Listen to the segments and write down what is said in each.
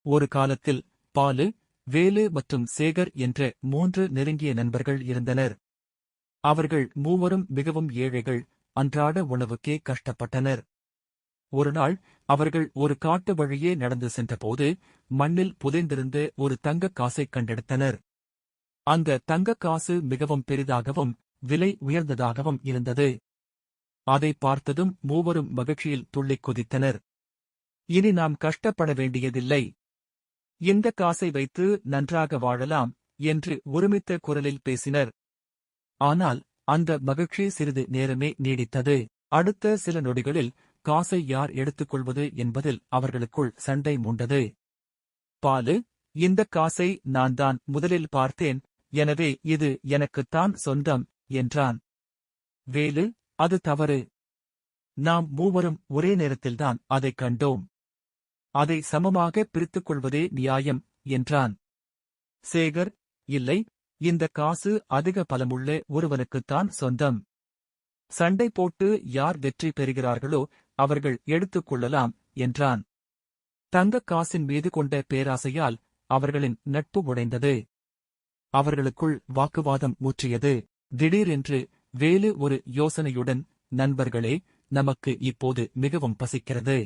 ஒரு காலத்தில் பாலு, வேலு மற்றும் சேகர் என்ற 3 நெருங்கிய நண்பர்கள் இருந்தனர். அவர்கள் மூவரும் மிகவும் ஏழைகள், அன்றாட உணவுக்கே கஷ்டப்பட்டனர். ஒருநாள் அவர்கள் ஒரு காட்டு வழியே நடந்து சென்றபோது மண்ணில் புதைந்திருந்த ஒரு தங்கக் காசைக் கண்டெடுத்தனர். அந்த தங்கக் காசு மிகவும் பெரிதாகவும் விலை உயர்ந்ததாகவும் இருந்தது. அதை பார்த்ததும் மூவரும் மகிழ்ச்சியில் துள்ளிக் குதித்தனர். இனி நாம் கஷ்டப்பட வேண்டியதில்லை. இந்த காசை வைத்து நன்றாக வாழலாம் என்று ஒருமித்த குரலில் பேசினர். ஆனால் அந்த மகிழ்ச்சி சிறிது நேரமே நீடித்தது. அடுத்த சில நொடிகளில் காசை யார் எடுத்துக்கொள்வது என்பதில் அவர்களுக்குள் சண்டை மூண்டது. பாலு, இந்தக் காசை நான் தான் முதலில் பார்த்தேன், எனவே இது எனக்குத்தான் சொந்தம் என்றான். வேலு, அது தவறு. நாம் மூவரும் ஒரே நேரத்தில்தான் அதைக் கண்டோம். அதை சமமாக பிரித்துக் கொள்வதே நியாயம் என்றான். சேகர், இல்லை, இந்த காசு அதிக பலமுள்ள ஒருவனுக்குத்தான் சொந்தம். சண்டை போட்டு யார் வெற்றி பெறுகிறார்களோ அவர்கள் எடுத்துக் கொள்ளலாம் என்றான். தங்கக் காசின் மீது கொண்ட பேராசையால் அவர்களின் நட்பு உடைந்தது. அவர்களுக்குள் வாக்குவாதம் முற்றியது. திடீரென்று வேலு ஒரு யோசனையுடன், நண்பர்களே, நமக்கு இப்போது மிகவும் பசிக்கிறது.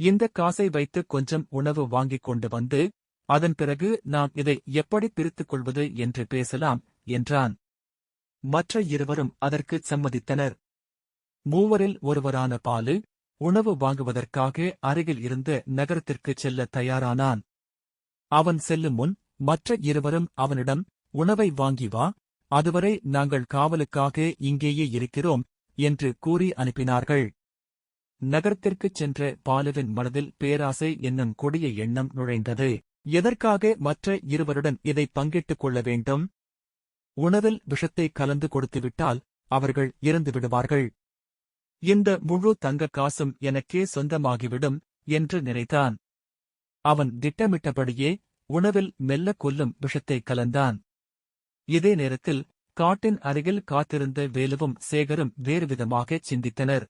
இந்த காசை வைத்து கொஞ்சம் உணவு வாங்கிக் கொண்டு வந்து, அதன் பிறகு நாம் இதை எப்படி பிரித்துக் கொள்வது என்று பேசலாம் என்றான். மற்ற இருவரும் அதற்குச் சம்மதித்தனர். மூவரில் ஒருவரான பாலு, உணவு வாங்குவதற்காக அருகில் இருந்த நகரத்திற்குச் செல்ல தயாரானான். அவன் செல்லும் முன் மற்ற இருவரும் அவனிடம், உணவை வாங்கி வா, அதுவரை நாங்கள் காவலுக்காக இங்கேயே இருக்கிறோம் என்று கூறி அனுப்பினார்கள். நகரத்திற்குச் சென்ற பாலுவின் மனதில் பேராசை என்னும் கொடிய எண்ணம் நுழைந்தது. எதற்காக மற்ற இருவருடன் இதை பங்கிட்டுக் கொள்ள வேண்டும்? உணவில் விஷத்தை கலந்து கொடுத்துவிட்டால் அவர்கள் இறந்து விடுவார்கள். இந்த முழு தங்கக் காசும் எனக்கே சொந்தமாகிவிடும் என்று நினைத்தான். அவன் திட்டமிட்டபடியே உணவில் மெல்ல கொல்லும் விஷத்தை கலந்தான். இதே நேரத்தில் காட்டின் அருகில் காத்திருந்த வேலுவும் சேகரும் வேறுவிதமாகச் சிந்தித்தனர்.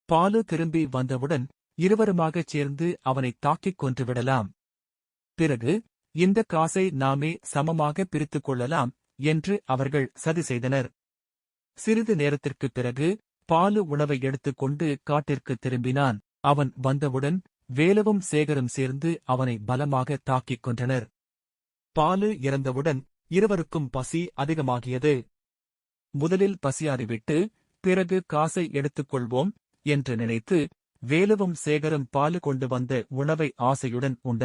பாலு திரும்பி வந்தவுடன் இருவருமாகச் சேர்ந்து அவனைத் தாக்கிக் கொன்றுவிடலாம். பிறகு இந்த காசை நாமே சமமாக பிரித்துக் கொள்ளலாம் என்று அவர்கள் சதி செய்தனர். சிறிது நேரத்திற்குப் பிறகு பாலு உணவை எடுத்துக்கொண்டு காட்டிற்குத் திரும்பினான். அவன் வந்தவுடன் வேலுவும் சேகரும் சேர்ந்து அவனை பலமாக தாக்கிக் கொன்றனர். பாலு இறந்தவுடன் இருவருக்கும் பசி அதிகமாகியது. முதலில் பசியாறிவிட்டு பிறகு காசை எடுத்துக்கொள்வோம் என்று நினைத்து வேலுவும் சேகரும் பாலு கொண்டு வந்த உணவை ஆசையுடன் உண்டனர்.